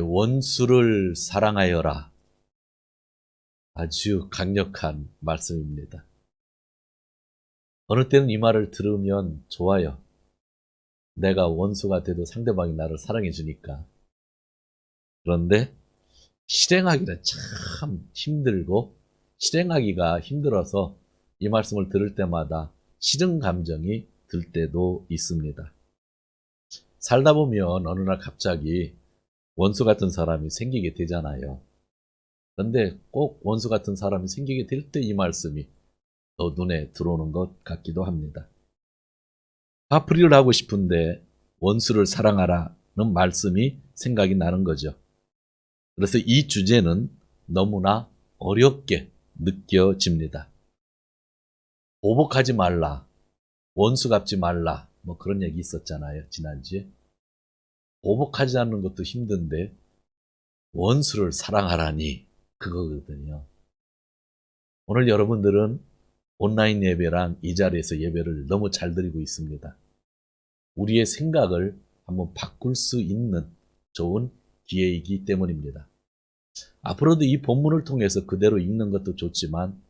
원수를 사랑하여라. 아주 강력한 말씀입니다. 어느 때는 이 말을 들으면 좋아요. 내가 원수가 돼도 상대방이 나를 사랑해 주니까. 그런데 실행하기는 참 힘들고, 실행하기가 힘들어서 이 말씀을 들을 때마다 싫은 감정이 들 때도 있습니다. 살다 보면 어느 날 갑자기 원수 같은 사람이 생기게 되잖아요. 그런데 꼭 원수 같은 사람이 생기게 될 때 이 말씀이 더 눈에 들어오는 것 같기도 합니다. 화풀이를 하고 싶은데 원수를 사랑하라는 말씀이 생각이 나는 거죠. 그래서 이 주제는 너무나 어렵게 느껴집니다. 보복하지 말라, 원수 갚지 말라, 뭐 그런 얘기 있었잖아요, 지난주에. 보복하지 않는 것도 힘든데 원수를 사랑하라니, 그거거든요. 오늘 여러분들은 온라인 예배랑 이 자리에서 예배를 너무 잘 드리고 있습니다. 우리의 생각을 한번 바꿀 수 있는 좋은 기회이기 때문입니다. 앞으로도 이 본문을 통해서 그대로 읽는 것도 좋지만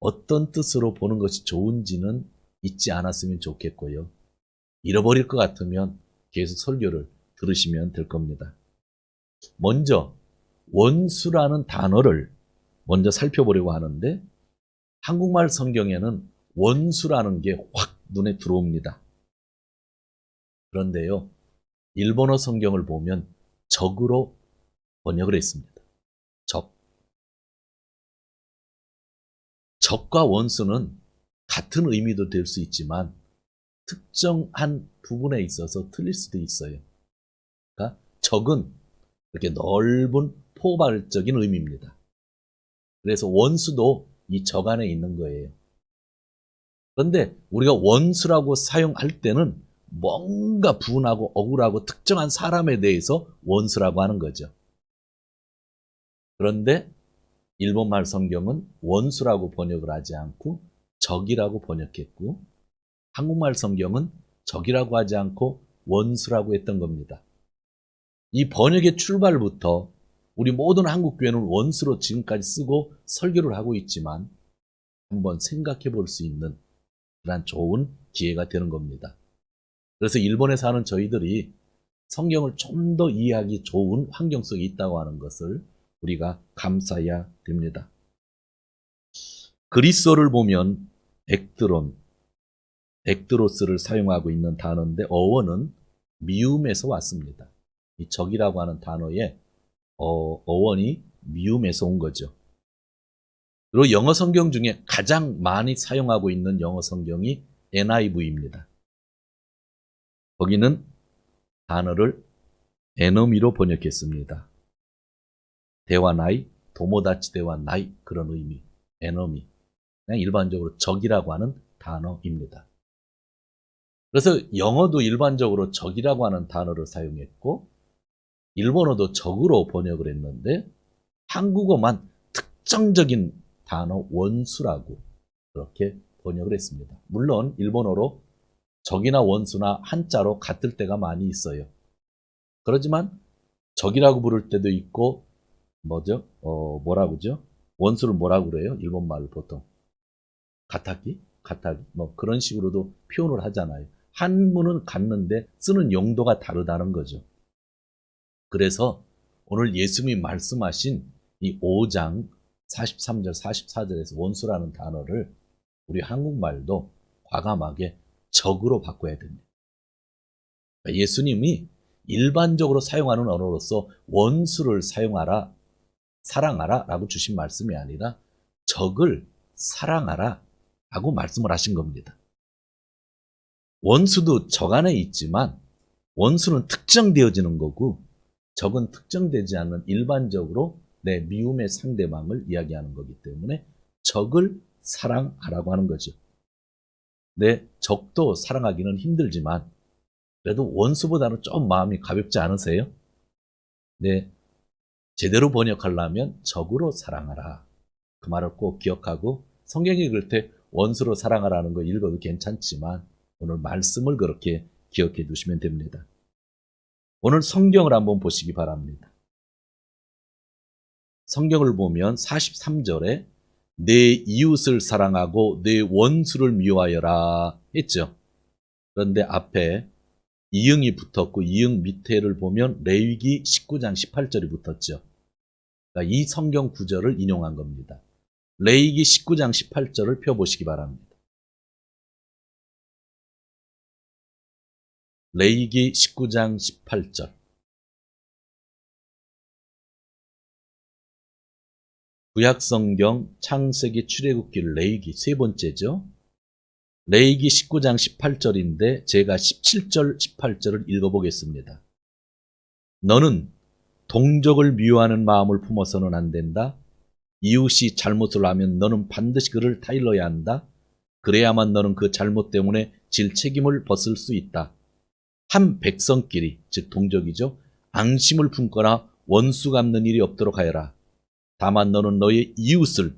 어떤 뜻으로 보는 것이 좋은지는 잊지 않았으면 좋겠고요. 잃어버릴 것 같으면 계속 설교를 들으시면 될 겁니다. 먼저 원수라는 단어를 먼저 살펴보려고 하는데, 한국말 성경에는 원수라는 게 확 눈에 들어옵니다. 그런데요, 일본어 성경을 보면 적으로 번역을 했습니다. 적. 적과 원수는 같은 의미도 될 수 있지만 특정한 부분에 있어서 틀릴 수도 있어요. 그러니까 적은 이렇게 넓은 포괄적인 의미입니다. 그래서 원수도 이 적 안에 있는 거예요. 그런데 우리가 원수라고 사용할 때는 뭔가 분하고 억울하고 특정한 사람에 대해서 원수라고 하는 거죠. 그런데 일본말 성경은 원수라고 번역을 하지 않고 적이라고 번역했고, 한국말 성경은 적이라고 하지 않고 원수라고 했던 겁니다. 이 번역의 출발부터 우리 모든 한국교회는 원수로 지금까지 쓰고 설교를 하고 있지만 한번 생각해 볼 수 있는 그런 좋은 기회가 되는 겁니다. 그래서 일본에 사는 저희들이 성경을 좀 더 이해하기 좋은 환경 속에 있다고 하는 것을 우리가 감사해야 됩니다. 그리스어를 보면 엑드로스를 사용하고 있는 단어인데 어원은 미움에서 왔습니다. 이 적이라고 하는 단어의 어원이 미움에서 온 거죠. 그리고 영어 성경 중에 가장 많이 사용하고 있는 영어 성경이 NIV입니다. 거기는 단어를 에너미로 번역했습니다. 대화나이, 도모다치 대화나이, 그런 의미, 에너미. 그냥 일반적으로 적이라고 하는 단어입니다. 그래서 영어도 일반적으로 적이라고 하는 단어를 사용했고, 일본어도 적으로 번역을 했는데, 한국어만 특정적인 단어 원수라고 그렇게 번역을 했습니다. 물론 일본어로 적이나 원수나 한자로 같을 때가 많이 있어요. 그렇지만 적이라고 부를 때도 있고, 뭐라고죠? 원수를 뭐라고 그래요? 일본말로 보통 가타기, 뭐 그런 식으로도 표현을 하잖아요. 한문은 같는데 쓰는 용도가 다르다는 거죠. 그래서 오늘 예수님이 말씀하신 이 5장 43절, 44절에서 원수라는 단어를 우리 한국말도 과감하게 적으로 바꿔야 됩니다. 예수님이 일반적으로 사용하는 언어로서 원수를 사용하라, 사랑하라 라고 주신 말씀이 아니라 적을 사랑하라 라고 말씀을 하신 겁니다. 원수도 적 안에 있지만 원수는 특정되어지는 거고 적은 특정되지 않는 일반적으로 내 미움의 상대방을 이야기하는 거기 때문에 적을 사랑하라고 하는 거죠. 내 적도 사랑하기는 힘들지만 그래도 원수보다는 좀 마음이 가볍지 않으세요? 네, 제대로 번역하려면 적으로 사랑하라. 그 말을 꼭 기억하고 성경 읽을 때 원수로 사랑하라는 거 읽어도 괜찮지만 오늘 말씀을 그렇게 기억해 두시면 됩니다. 오늘 성경을 한번 보시기 바랍니다. 성경을 보면 43절에 내 이웃을 사랑하고 내 원수를 미워하여라 했죠. 그런데 앞에 이응이 붙었고 이응 밑에를 보면 레위기 19장 18절이 붙었죠. 그러니까 이 성경 구절을 인용한 겁니다. 레위기 19장 18절을 펴보시기 바랍니다. 레위기 19장 18절. 구약성경 창세기 출애굽기 레위기 세 번째죠. 레위기 19장 18절인데 제가 17절 18절을 읽어보겠습니다. 너는 동족을 미워하는 마음을 품어서는 안 된다. 이웃이 잘못을 하면 너는 반드시 그를 타일러야 한다. 그래야만 너는 그 잘못 때문에 질 책임을 벗을 수 있다. 한 백성끼리, 즉 동족이죠, 앙심을 품거나 원수 갚는 일이 없도록 하여라. 다만 너는 너의 이웃을,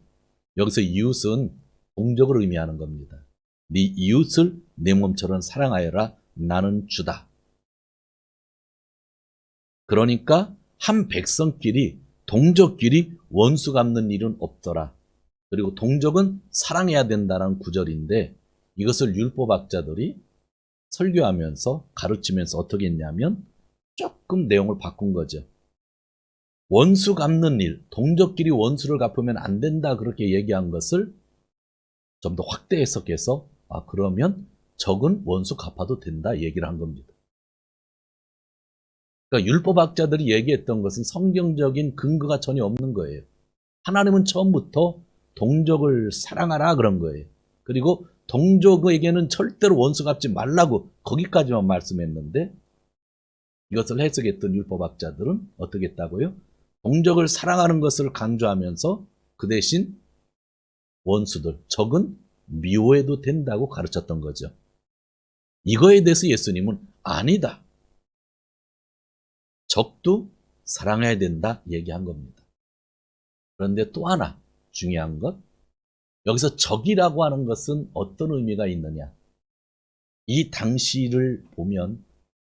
여기서 이웃은 동족을 의미하는 겁니다. 네 이웃을 내 몸처럼 사랑하여라. 나는 주다. 그러니까 한 백성끼리, 동족끼리 원수 갚는 일은 없더라. 그리고 동족은 사랑해야 된다는 구절인데 이것을 율법학자들이 설교하면서 가르치면서 어떻게 했냐면 조금 내용을 바꾼 거죠. 원수 갚는 일, 동족끼리 원수를 갚으면 안 된다 그렇게 얘기한 것을 좀 더 확대 해석해서 그러면 적은 원수 갚아도 된다 얘기를 한 겁니다. 그러니까 율법학자들이 얘기했던 것은 성경적인 근거가 전혀 없는 거예요. 하나님은 처음부터 동족을 사랑하라 그런 거예요. 그리고 동족에게는 절대로 원수 갚지 말라고 거기까지만 말씀했는데 이것을 해석했던 율법학자들은 어떻게 했다고요? 동족을 사랑하는 것을 강조하면서 그 대신 원수들, 적은 미워해도 된다고 가르쳤던 거죠. 이거에 대해서 예수님은 아니다. 적도 사랑해야 된다 얘기한 겁니다. 그런데 또 하나 중요한 것, 여기서 적이라고 하는 것은 어떤 의미가 있느냐. 이 당시를 보면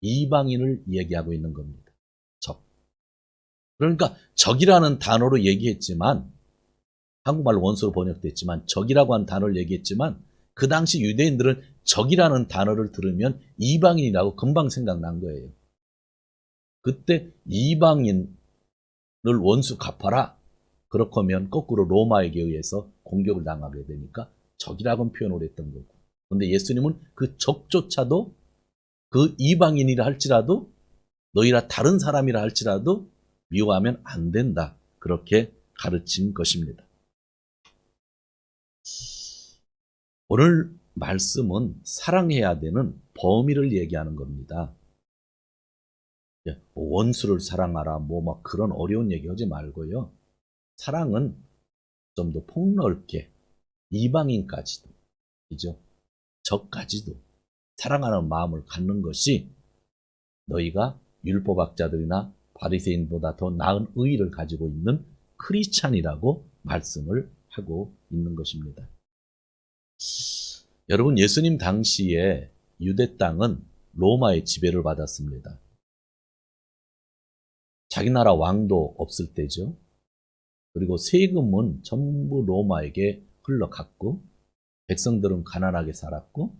이방인을 얘기하고 있는 겁니다. 적. 그러니까 적이라는 단어로 얘기했지만, 한국말로 원수로 번역됐지만 적이라고 하는 단어를 얘기했지만 그 당시 유대인들은 적이라는 단어를 들으면 이방인이라고 금방 생각난 거예요. 그때 이방인을 원수 갚아라. 그렇다면 거꾸로 로마에게 의해서 공격을 당하게 되니까 적이라고 표현을 했던 거고. 그런데 예수님은 그 적조차도 그 이방인이라 할지라도 너희라 다른 사람이라 할지라도 미워하면 안 된다. 그렇게 가르친 것입니다. 오늘 말씀은 사랑해야 되는 범위를 얘기하는 겁니다. 원수를 사랑하라, 막 그런 어려운 얘기 하지 말고요. 사랑은 좀 더 폭넓게 이방인까지도, 그죠? 적까지도 사랑하는 마음을 갖는 것이 너희가 율법학자들이나 바리새인보다 더 나은 의의를 가지고 있는 크리스찬이라고 말씀을 하고 있는 것입니다. 여러분, 예수님 당시에 유대 땅은 로마의 지배를 받았습니다. 자기 나라 왕도 없을 때죠. 그리고 세금은 전부 로마에게 흘러갔고 백성들은 가난하게 살았고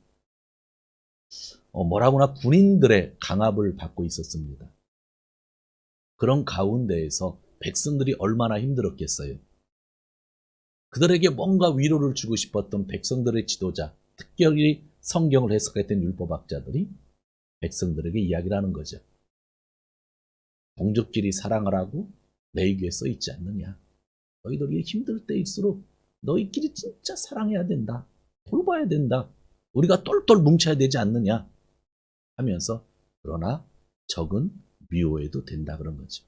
뭐라고나 군인들의 강압을 받고 있었습니다. 그런 가운데에서 백성들이 얼마나 힘들었겠어요. 그들에게 뭔가 위로를 주고 싶었던 백성들의 지도자, 특별히 성경을 해석했던 율법학자들이 백성들에게 이야기를 하는 거죠. 동족끼리 사랑하라고 레위기에 써 있지 않느냐. 너희들이 힘들 때일수록 너희끼리 진짜 사랑해야 된다. 돌봐야 된다. 우리가 똘똘 뭉쳐야 되지 않느냐 하면서 그러나 적은 미워해도 된다 그런 거죠.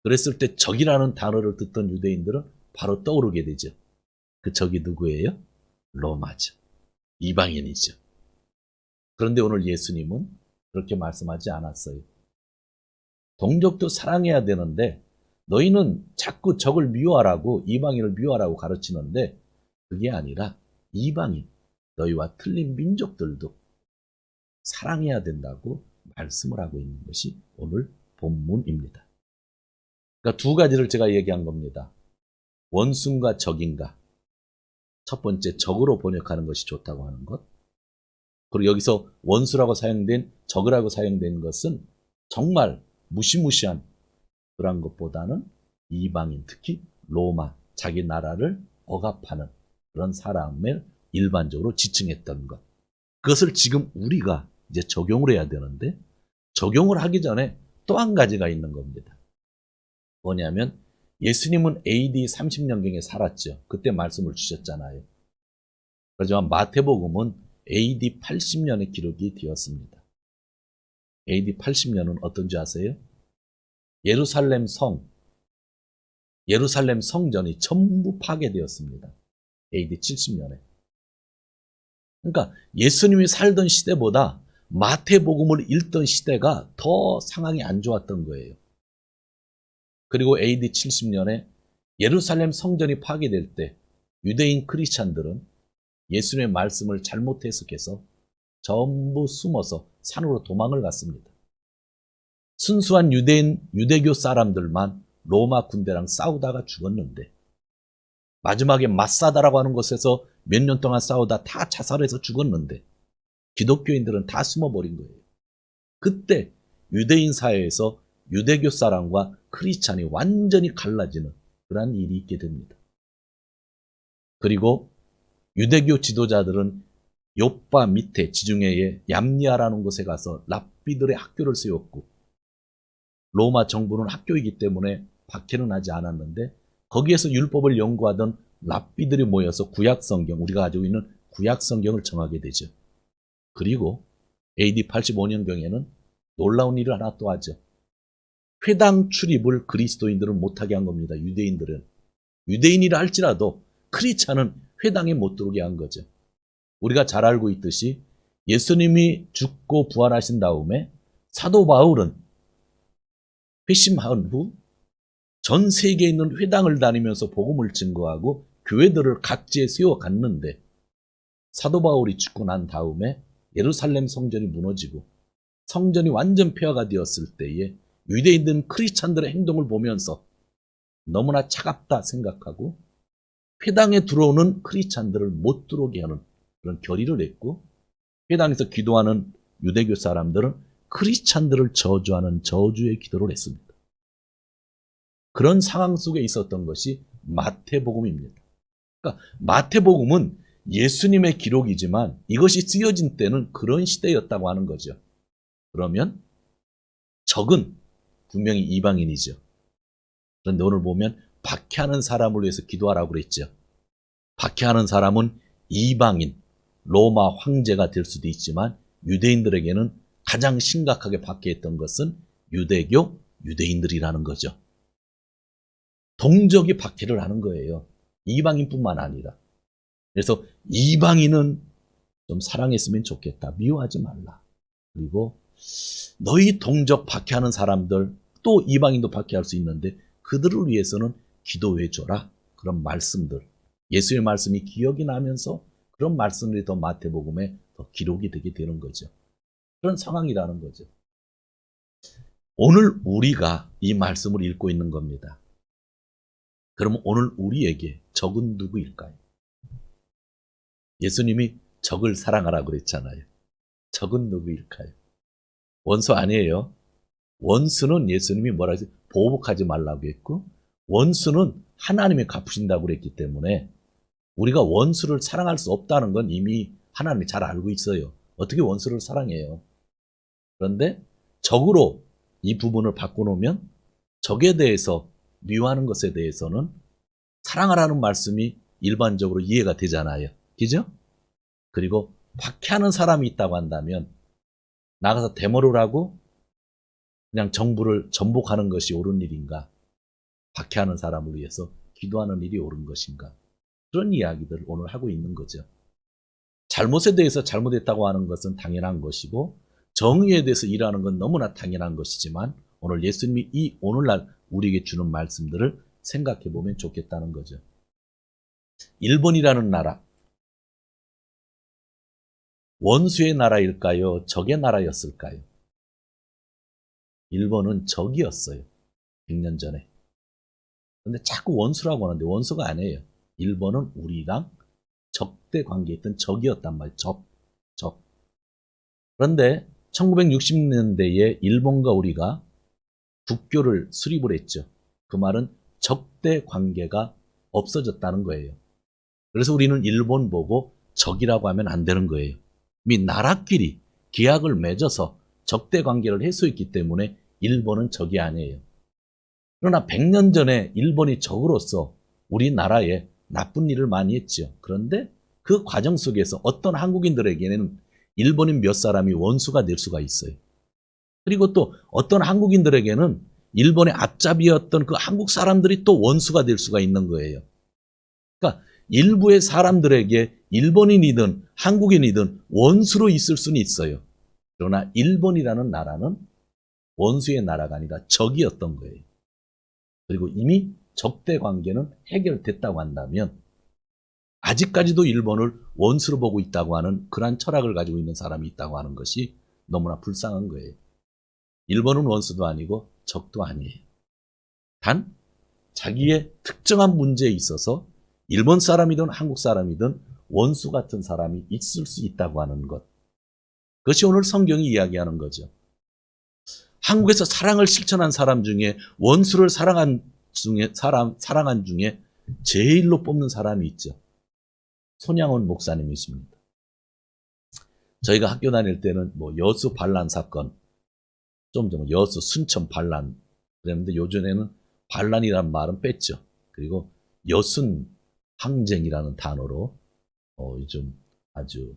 그랬을 때 적이라는 단어를 듣던 유대인들은 바로 떠오르게 되죠. 그 적이 누구예요? 로마죠. 이방인이죠. 그런데 오늘 예수님은 그렇게 말씀하지 않았어요. 동족도 사랑해야 되는데 너희는 자꾸 적을 미워하라고, 이방인을 미워하라고 가르치는데 그게 아니라 이방인, 너희와 틀린 민족들도 사랑해야 된다고 말씀을 하고 있는 것이 오늘 본문입니다. 그러니까 두 가지를 제가 얘기한 겁니다. 원수인가 적인가. 첫 번째, 적으로 번역하는 것이 좋다고 하는 것. 그리고 여기서 원수라고 사용된, 적이라고 사용된 것은 정말 무시무시한 그런 것보다는 이방인, 특히 로마, 자기 나라를 억압하는 그런 사람을 일반적으로 지칭했던 것. 그것을 지금 우리가 이제 적용을 해야 되는데, 적용을 하기 전에 또 한 가지가 있는 겁니다. 뭐냐면 예수님은 AD 30년경에 살았죠. 그때 말씀을 주셨잖아요. 그렇지만 마태복음은 AD 80년의 기록이 되었습니다. AD 80년은 어떤지 아세요? 예루살렘 성전이 전부 파괴되었습니다. AD 70년에. 그러니까 예수님이 살던 시대보다 마태복음을 읽던 시대가 더 상황이 안 좋았던 거예요. 그리고 AD 70년에 예루살렘 성전이 파괴될 때 유대인 크리스찬들은 예수님의 말씀을 잘못 해석해서 전부 숨어서 산으로 도망을 갔습니다. 순수한 유대교 사람들만 로마 군대랑 싸우다가 죽었는데, 마지막에 마사다라고 하는 곳에서 몇 년 동안 싸우다 다 자살해서 죽었는데, 기독교인들은 다 숨어버린 거예요. 그때 유대인 사회에서 유대교 사람과 크리스찬이 완전히 갈라지는 그런 일이 있게 됩니다. 그리고 유대교 지도자들은 요빠 밑에 지중해의 얌리아라는 곳에 가서 랍비들의 학교를 세웠고, 로마 정부는 학교이기 때문에 박해는 하지 않았는데, 거기에서 율법을 연구하던 랍비들이 모여서 구약성경, 우리가 가지고 있는 구약성경을 정하게 되죠. 그리고 AD 85년경에는 놀라운 일을 하나 또 하죠. 회당 출입을 그리스도인들은 못하게 한 겁니다. 유대인들은. 유대인이라 할지라도 크리스찬은 회당에 못 들어오게 한 거죠. 우리가 잘 알고 있듯이 예수님이 죽고 부활하신 다음에 사도 바울은 회심한 후 전 세계에 있는 회당을 다니면서 복음을 증거하고 교회들을 각지에 세워갔는데, 사도 바울이 죽고 난 다음에 예루살렘 성전이 무너지고 성전이 완전 폐허가 되었을 때에 유대인들은 크리스찬들의 행동을 보면서 너무나 차갑다 생각하고 회당에 들어오는 크리스찬들을 못 들어오게 하는 그런 결의를 했고, 회당에서 기도하는 유대교 사람들은 크리스찬들을 저주하는 저주의 기도를 했습니다. 그런 상황 속에 있었던 것이 마태복음입니다. 그러니까 마태복음은 예수님의 기록이지만 이것이 쓰여진 때는 그런 시대였다고 하는 거죠. 그러면 적은 분명히 이방인이죠. 그런데 오늘 보면 박해하는 사람을 위해서 기도하라고 그랬죠. 박해하는 사람은 이방인, 로마 황제가 될 수도 있지만 유대인들에게는 가장 심각하게 박해했던 것은 유대인들이라는 거죠. 동족이 박해를 하는 거예요. 이방인뿐만 아니라. 그래서 이방인은 좀 사랑했으면 좋겠다. 미워하지 말라. 그리고 너희 동족 박해하는 사람들, 또 이방인도 박해할 수 있는데 그들을 위해서는 기도해 줘라. 그런 말씀들. 예수의 말씀이 기억이 나면서 그런 말씀들이 더 마태복음에 더 기록이 되게 되는 거죠. 그런 상황이라는 거죠. 오늘 우리가 이 말씀을 읽고 있는 겁니다. 그러면 오늘 우리에게 적은 누구일까요? 예수님이 적을 사랑하라고 그랬잖아요. 적은 누구일까요? 원수 아니에요. 원수는 예수님이 뭐라 했어요? 보복하지 말라고 했고, 원수는 하나님이 갚으신다고 그랬기 때문에 우리가 원수를 사랑할 수 없다는 건 이미 하나님이 잘 알고 있어요. 어떻게 원수를 사랑해요? 그런데 적으로 이 부분을 바꿔놓으면 적에 대해서 미워하는 것에 대해서는 사랑하라는 말씀이 일반적으로 이해가 되잖아요. 그죠? 그리고 박해하는 사람이 있다고 한다면 나가서 데모를 하고 그냥 정부를 전복하는 것이 옳은 일인가? 박해하는 사람을 위해서 기도하는 일이 옳은 것인가? 그런 이야기들을 오늘 하고 있는 거죠. 잘못에 대해서 잘못했다고 하는 것은 당연한 것이고 정의에 대해서 일하는 건 너무나 당연한 것이지만 오늘 예수님이 이 오늘날 우리에게 주는 말씀들을 생각해 보면 좋겠다는 거죠. 일본이라는 나라, 원수의 나라일까요? 적의 나라였을까요? 일본은 적이었어요. 100년 전에. 근데 자꾸 원수라고 하는데 원수가 아니에요. 일본은 우리랑 적대 관계에 있던 적이었단 말이에요. 적. 그런데 1960년대에 일본과 우리가 국교를 수립을 했죠. 그 말은 적대 관계가 없어졌다는 거예요. 그래서 우리는 일본 보고 적이라고 하면 안 되는 거예요. 이미 나라끼리 계약을 맺어서 적대 관계를 해소했기 때문에 일본은 적이 아니에요. 그러나 100년 전에 일본이 적으로서 우리나라에 나쁜 일을 많이 했죠. 그런데 그 과정 속에서 어떤 한국인들에게는 일본인 몇 사람이 원수가 될 수가 있어요. 그리고 또 어떤 한국인들에게는 일본의 앞잡이였던 그 한국 사람들이 또 원수가 될 수가 있는 거예요. 그러니까 일부의 사람들에게 일본인이든 한국인이든 원수로 있을 수는 있어요. 그러나 일본이라는 나라는 원수의 나라가 아니라 적이었던 거예요. 그리고 이미 적대 관계는 해결됐다고 한다면 아직까지도 일본을 원수로 보고 있다고 하는 그러한 철학을 가지고 있는 사람이 있다고 하는 것이 너무나 불쌍한 거예요. 일본은 원수도 아니고 적도 아니에요. 단 자기의 특정한 문제에 있어서 일본 사람이든 한국 사람이든 원수 같은 사람이 있을 수 있다고 하는 것. 그것이 오늘 성경이 이야기하는 거죠. 한국에서 사랑을 실천한 사람 중에 원수를 사랑한 중에 제일로 뽑는 사람이 있죠. 손양원 목사님이십니다. 저희가 학교 다닐 때는 뭐 여수 반란 사건, 좀 전에 여수 순천 반란 그랬는데 요즘에는 반란이라는 말은 뺐죠. 그리고 여순 항쟁이라는 단어로 요즘 아주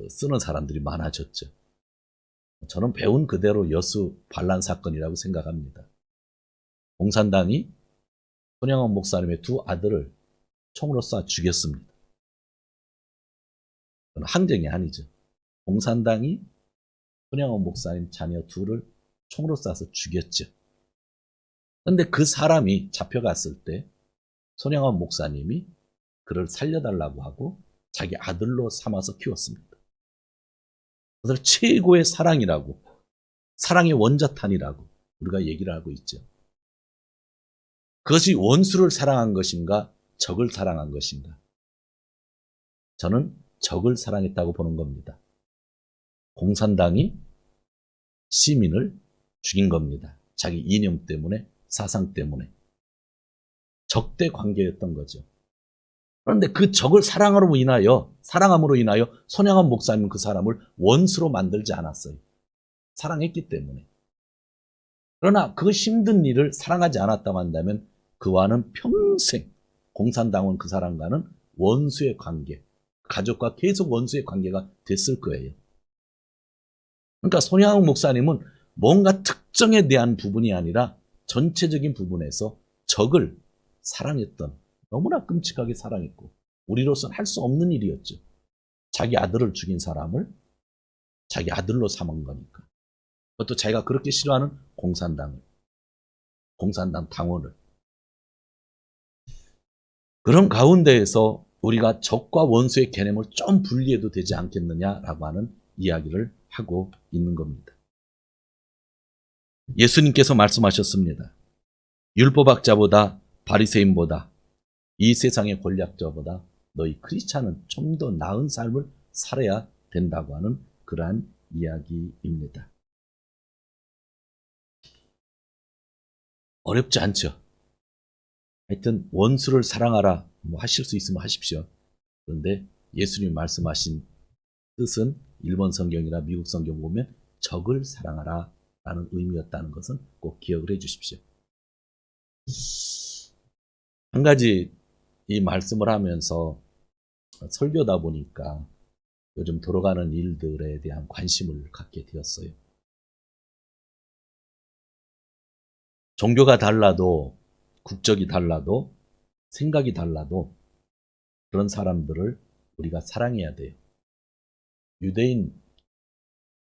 쓰는 사람들이 많아졌죠. 저는 배운 그대로 여수 반란 사건이라고 생각합니다. 공산당이 손양원 목사님의 두 아들을 총으로 쏴 죽였습니다. 그건 항쟁이 아니죠. 공산당이 손양원 목사님 자녀 둘을 총으로 쏴서 죽였죠. 그런데 그 사람이 잡혀갔을 때 손양원 목사님이 그를 살려달라고 하고 자기 아들로 삼아서 키웠습니다. 그것을 최고의 사랑이라고, 사랑의 원자탄이라고 우리가 얘기를 하고 있죠. 그것이 원수를 사랑한 것인가, 적을 사랑한 것인가? 저는 적을 사랑했다고 보는 겁니다. 공산당이 시민을 죽인 겁니다. 자기 이념 때문에, 사상 때문에. 적대 관계였던 거죠. 그런데 그 적을 사랑함으로 인하여 손양원 목사님은 그 사람을 원수로 만들지 않았어요. 사랑했기 때문에. 그러나 그 힘든 일을 사랑하지 않았다고 한다면 그와는 평생 공산당은 그 사람과는 원수의 관계, 가족과 계속 원수의 관계가 됐을 거예요. 그러니까 손양원 목사님은 뭔가 특정에 대한 부분이 아니라 전체적인 부분에서 적을 사랑했던, 너무나 끔찍하게 사랑했고 우리로서는 할 수 없는 일이었죠. 자기 아들을 죽인 사람을 자기 아들로 삼은 거니까. 그것도 자기가 그렇게 싫어하는 공산당 당원을. 그런 가운데에서 우리가 적과 원수의 개념을 좀 분리해도 되지 않겠느냐라고 하는 이야기를 하고 있는 겁니다. 예수님께서 말씀하셨습니다. 율법학자보다 바리새인보다 이 세상의 권력자보다 너희 크리스찬은 좀 더 나은 삶을 살아야 된다고 하는 그러한 이야기입니다. 어렵지 않죠. 하여튼 원수를 사랑하라 뭐 하실 수 있으면 하십시오. 그런데 예수님이 말씀하신 뜻은 일본 성경이나 미국 성경 보면 적을 사랑하라 라는 의미였다는 것은 꼭 기억을 해 주십시오. 한 가지 이 말씀을 하면서 설교다 보니까 요즘 돌아가는 일들에 대한 관심을 갖게 되었어요. 종교가 달라도, 국적이 달라도, 생각이 달라도 그런 사람들을 우리가 사랑해야 돼요. 유대인들은,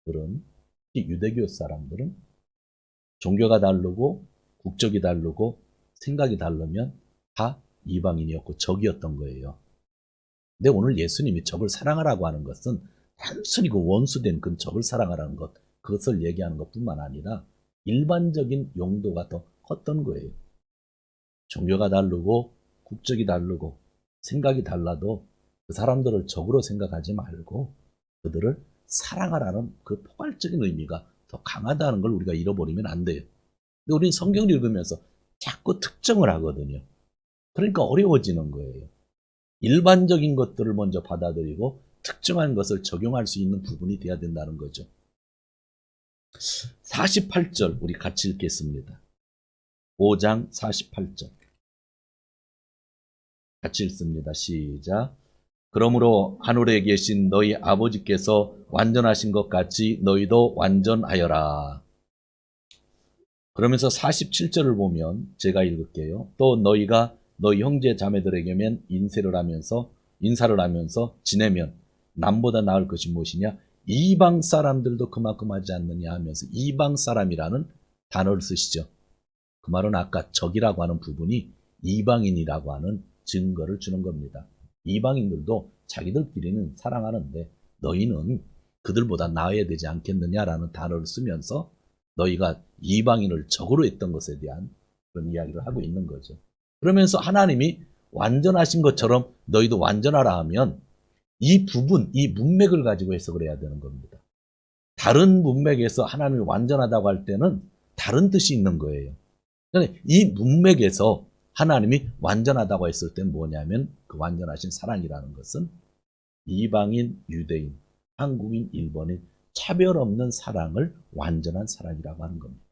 특히 유대교 사람들은 종교가 다르고 국적이 다르고 생각이 다르면 다 이방인이었고 적이었던 거예요. 근데 오늘 예수님이 적을 사랑하라고 하는 것은 단순히 그 원수된 그 적을 사랑하라는 것, 그것을 얘기하는 것뿐만 아니라 일반적인 용도가 더 컸던 거예요. 종교가 다르고 국적이 다르고 생각이 달라도 그 사람들을 적으로 생각하지 말고 그들을 사랑하라는 그 포괄적인 의미가 더 강하다는 걸 우리가 잃어버리면 안 돼요. 근데 우리는 성경을 읽으면서 자꾸 특정을 하거든요. 그러니까 어려워지는 거예요. 일반적인 것들을 먼저 받아들이고 특정한 것을 적용할 수 있는 부분이 돼야 된다는 거죠. 48절 우리 같이 읽겠습니다. 5장 48절 같이 읽습니다. 시작. 그러므로 하늘에 계신 너희 아버지께서 완전하신 것 같이 너희도 완전하여라. 그러면서 47절을 보면 제가 읽을게요. 또 너희가 너희 형제 자매들에게면 인사를 하면서 지내면 남보다 나을 것이 무엇이냐? 이방 사람들도 그만큼 하지 않느냐 하면서 이방 사람이라는 단어를 쓰시죠. 그 말은 아까 적이라고 하는 부분이 이방인이라고 하는 증거를 주는 겁니다. 이방인들도 자기들끼리는 사랑하는데 너희는 그들보다 나아야 되지 않겠느냐라는 단어를 쓰면서 너희가 이방인을 적으로 했던 것에 대한 그런 이야기를 하고 있는 거죠. 그러면서 하나님이 완전하신 것처럼 너희도 완전하라 하면 이 부분, 이 문맥을 가지고 해석을 해야 되는 겁니다. 다른 문맥에서 하나님이 완전하다고 할 때는 다른 뜻이 있는 거예요. 그러니까 이 문맥에서 하나님이 완전하다고 했을 땐 뭐냐면 그 완전하신 사랑이라는 것은 이방인, 유대인, 한국인, 일본인 차별 없는 사랑을 완전한 사랑이라고 하는 겁니다.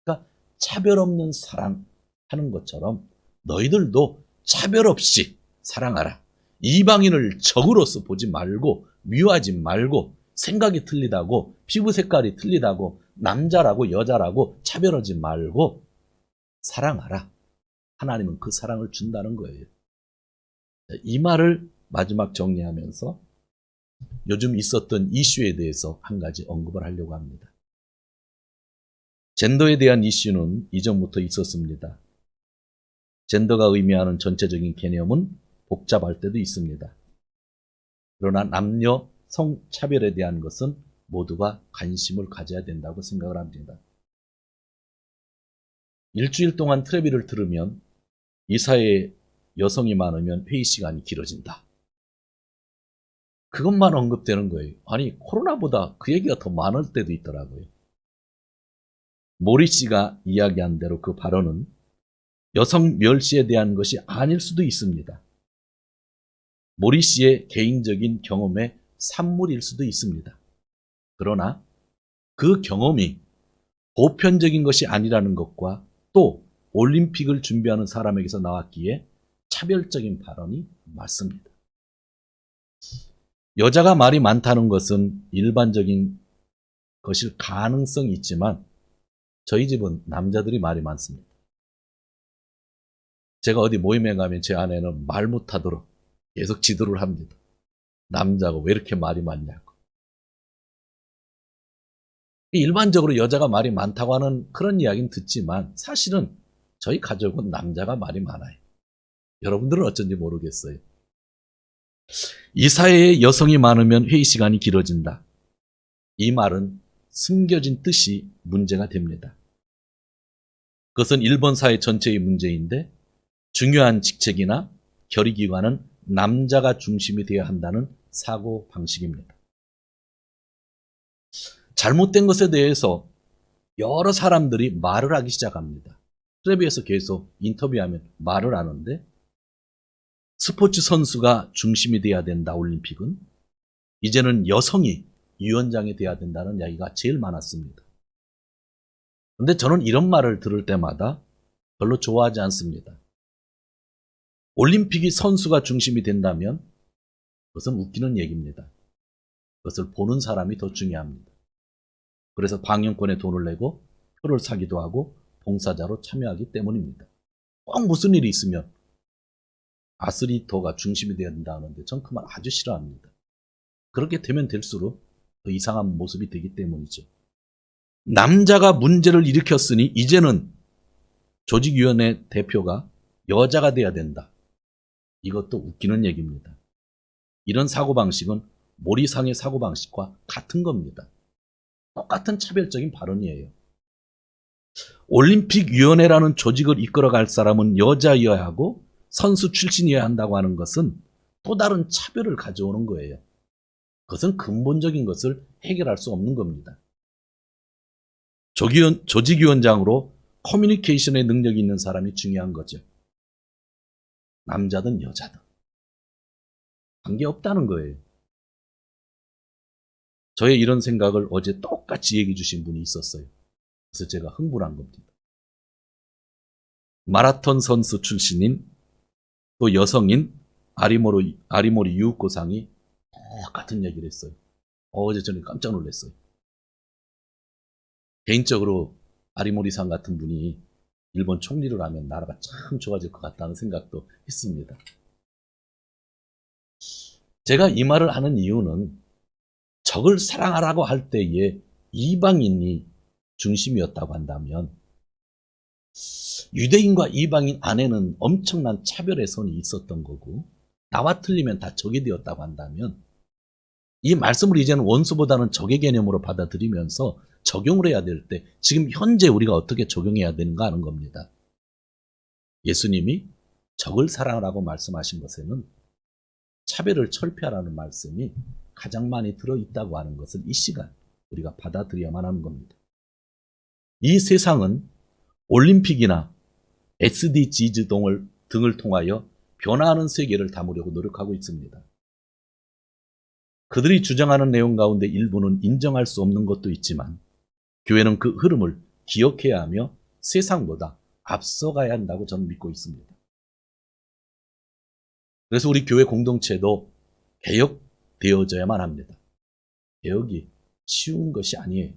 그러니까 차별 없는 사랑하는 것처럼 너희들도 차별 없이 사랑하라. 이방인을 적으로서 보지 말고 미워하지 말고 생각이 틀리다고 피부 색깔이 틀리다고 남자라고 여자라고 차별하지 말고 사랑하라. 하나님은 그 사랑을 준다는 거예요. 이 말을 마지막 정리하면서 요즘 있었던 이슈에 대해서 한 가지 언급을 하려고 합니다. 젠더에 대한 이슈는 이전부터 있었습니다. 젠더가 의미하는 전체적인 개념은 복잡할 때도 있습니다. 그러나 남녀 성차별에 대한 것은 모두가 관심을 가져야 된다고 생각을 합니다. 일주일 동안 트레비를 들으면 이 사회에 여성이 많으면 회의 시간이 길어진다. 그것만 언급되는 거예요. 아니 코로나보다 그 얘기가 더 많을 때도 있더라고요. 모리 씨가 이야기한 대로 그 발언은 여성 멸시에 대한 것이 아닐 수도 있습니다. 모리 씨의 개인적인 경험의 산물일 수도 있습니다. 그러나 그 경험이 보편적인 것이 아니라는 것과 또 올림픽을 준비하는 사람에게서 나왔기에 차별적인 발언이 맞습니다. 여자가 말이 많다는 것은 일반적인 것일 가능성이 있지만 저희 집은 남자들이 말이 많습니다. 제가 어디 모임에 가면 제 아내는 말 못하도록 계속 지도를 합니다. 남자가 왜 이렇게 말이 많냐고. 일반적으로 여자가 말이 많다고 하는 그런 이야기는 듣지만 사실은 저희 가족은 남자가 말이 많아요. 여러분들은 어쩐지 모르겠어요. 이 사회에 여성이 많으면 회의 시간이 길어진다. 이 말은 숨겨진 뜻이 문제가 됩니다. 그것은 일본 사회 전체의 문제인데 중요한 직책이나 결의기관은 남자가 중심이 되어야 한다는 사고 방식입니다. 잘못된 것에 대해서 여러 사람들이 말을 하기 시작합니다. 텔레비에서 계속 인터뷰하면 말을 하는데 스포츠 선수가 중심이 돼야 된다, 올림픽은. 이제는 여성이 위원장이 돼야 된다는 이야기가 제일 많았습니다. 그런데 저는 이런 말을 들을 때마다 별로 좋아하지 않습니다. 올림픽이 선수가 중심이 된다면 그것은 웃기는 얘기입니다. 그것을 보는 사람이 더 중요합니다. 그래서 방영권에 돈을 내고 표를 사기도 하고 봉사자로 참여하기 때문입니다. 꼭 무슨 일이 있으면 아스리터가 중심이 되어야 된다 하는데 전 그 말 아주 싫어합니다. 그렇게 되면 될수록 더 이상한 모습이 되기 때문이죠. 남자가 문제를 일으켰으니 이제는 조직위원회 대표가 여자가 돼야 된다. 이것도 웃기는 얘기입니다. 이런 사고방식은 모리상의 사고방식과 같은 겁니다. 똑같은 차별적인 발언이에요. 올림픽위원회라는 조직을 이끌어갈 사람은 여자여야 하고 선수 출신이어야 한다고 하는 것은 또 다른 차별을 가져오는 거예요. 그것은 근본적인 것을 해결할 수 없는 겁니다. 조직위원장으로 커뮤니케이션의 능력이 있는 사람이 중요한 거죠. 남자든 여자든 관계없다는 거예요. 저의 이런 생각을 어제 똑같이 얘기해 주신 분이 있었어요. 그래서 제가 흥분한 겁니다. 마라톤 선수 출신인 또 여성인 아리모리 유우코상이 똑같은 얘기를 했어요. 어제 저는 깜짝 놀랐어요. 개인적으로 아리모리상 같은 분이 일본 총리를 하면 나라가 참 좋아질 것 같다는 생각도 했습니다. 제가 이 말을 하는 이유는 적을 사랑하라고 할 때에 이방인이 중심이었다고 한다면 유대인과 이방인 안에는 엄청난 차별의 선이 있었던 거고 나와 틀리면 다 적이 되었다고 한다면 이 말씀을 이제는 원수보다는 적의 개념으로 받아들이면서 적용을 해야 될 때 지금 현재 우리가 어떻게 적용해야 되는가 하는 겁니다. 예수님이 적을 사랑하라고 말씀하신 것에는 차별을 철폐하라는 말씀이 가장 많이 들어있다고 하는 것을 이 시간 우리가 받아들여야만 하는 겁니다. 이 세상은 올림픽이나 SDGs 등을 통하여 변화하는 세계를 담으려고 노력하고 있습니다. 그들이 주장하는 내용 가운데 일부는 인정할 수 없는 것도 있지만 교회는 그 흐름을 기억해야 하며 세상보다 앞서가야 한다고 저는 믿고 있습니다. 그래서 우리 교회 공동체도 개혁되어져야만 합니다. 개혁이 쉬운 것이 아니에요.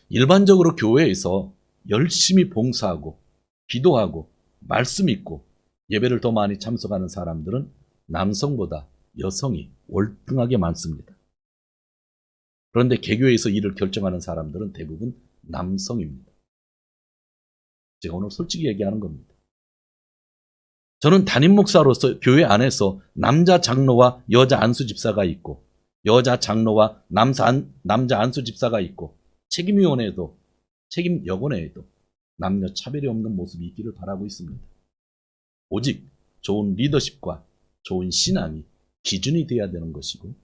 일반적으로 교회에서 열심히 봉사하고 기도하고 말씀 읽고 예배를 더 많이 참석하는 사람들은 남성보다 여성이 월등하게 많습니다. 그런데 개교에서 일을 결정하는 사람들은 대부분 남성입니다. 제가 오늘 솔직히 얘기하는 겁니다. 저는 담임 목사로서 교회 안에서 남자 장로와 여자 안수 집사가 있고 여자 장로와 남자 안수 집사가 있고 책임위원회에도 책임여건회에도 남녀 차별이 없는 모습이 있기를 바라고 있습니다. 오직 좋은 리더십과 좋은 신앙이 기준이 되어야 되는 것이고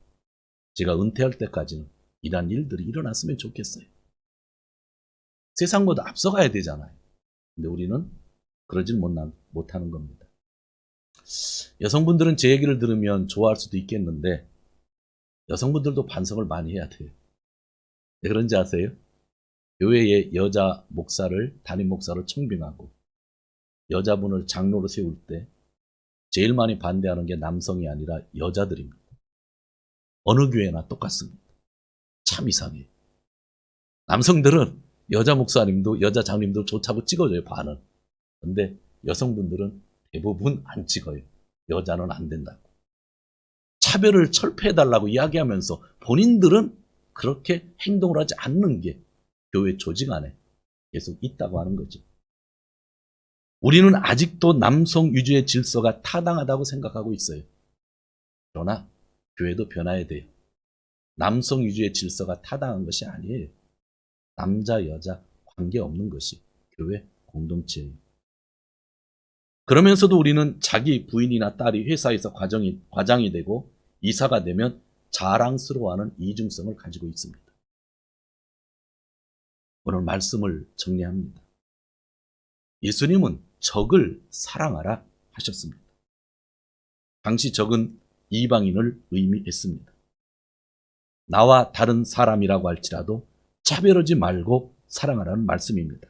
제가 은퇴할 때까지는 이러한 일들이 일어났으면 좋겠어요. 세상보다 앞서가야 되잖아요. 근데 우리는 그러질 못하는 겁니다. 여성분들은 제 얘기를 들으면 좋아할 수도 있겠는데 여성분들도 반성을 많이 해야 돼요. 왜 그런지 아세요? 교회의 여자 목사를 담임 목사를 청빙하고 여자분을 장로로 세울 때 제일 많이 반대하는 게 남성이 아니라 여자들입니다. 어느 교회나 똑같습니다. 참 이상해요. 남성들은 여자 목사님도 여자 장님도 좋다고 찍어줘요, 반은. 근데 여성분들은 대부분 안 찍어요. 여자는 안 된다고. 차별을 철폐해달라고 이야기하면서 본인들은 그렇게 행동을 하지 않는 게 교회 조직 안에 계속 있다고 하는 거죠. 우리는 아직도 남성 위주의 질서가 타당하다고 생각하고 있어요. 그러나 교회도 변화해야 돼요. 남성 위주의 질서가 타당한 것이 아니에요. 남자, 여자 관계없는 것이 교회 공동체예요. 그러면서도 우리는 자기 부인이나 딸이 회사에서 과장이 되고 이사가 되면 자랑스러워하는 이중성을 가지고 있습니다. 오늘 말씀을 정리합니다. 예수님은 적을 사랑하라 하셨습니다. 당시 적은 이방인을 의미했습니다. 나와 다른 사람이라고 할지라도 차별하지 말고 사랑하라는 말씀입니다.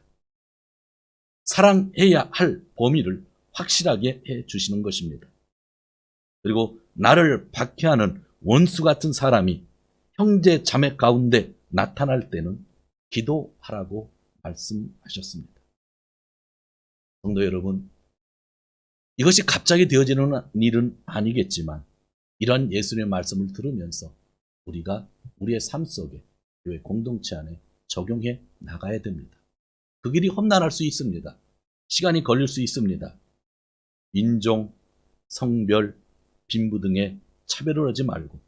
사랑해야 할 범위를 확실하게 해 주시는 것입니다. 그리고 나를 박해하는 원수 같은 사람이 형제 자매 가운데 나타날 때는 기도하라고 말씀하셨습니다. 성도 여러분, 이것이 갑자기 되어지는 일은 아니겠지만 이런 예수님의 말씀을 들으면서 우리가 우리의 삶 속에 교회 공동체 안에 적용해 나가야 됩니다. 그 길이 험난할 수 있습니다. 시간이 걸릴 수 있습니다. 인종, 성별, 빈부 등의 차별을 하지 말고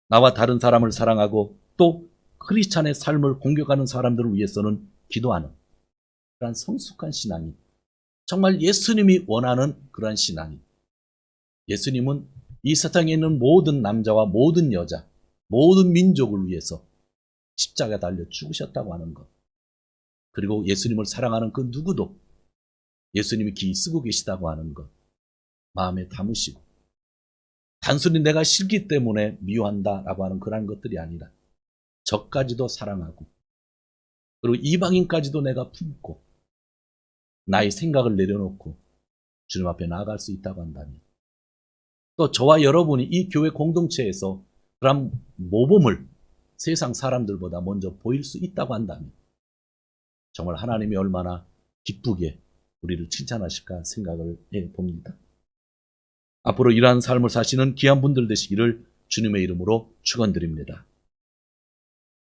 나와 다른 사람을 사랑하고 또 크리스찬의 삶을 공격하는 사람들을 위해서는 기도하는 그러한 성숙한 신앙이 정말 예수님이 원하는 그러한 신앙이 예수님은 이 세상에 있는 모든 남자와 모든 여자, 모든 민족을 위해서 십자가에 달려 죽으셨다고 하는 것. 그리고 예수님을 사랑하는 그 누구도 예수님이 기 쓰고 계시다고 하는 것. 마음에 담으시고 단순히 내가 싫기 때문에 미워한다라고 하는 그런 것들이 아니라 저까지도 사랑하고 그리고 이방인까지도 내가 품고 나의 생각을 내려놓고 주님 앞에 나아갈 수 있다고 한다면 또 저와 여러분이 이 교회 공동체에서 그런 모범을 세상 사람들보다 먼저 보일 수 있다고 한다면 정말 하나님이 얼마나 기쁘게 우리를 칭찬하실까 생각을 해봅니다. 앞으로 이러한 삶을 사시는 귀한 분들 되시기를 주님의 이름으로 축원드립니다.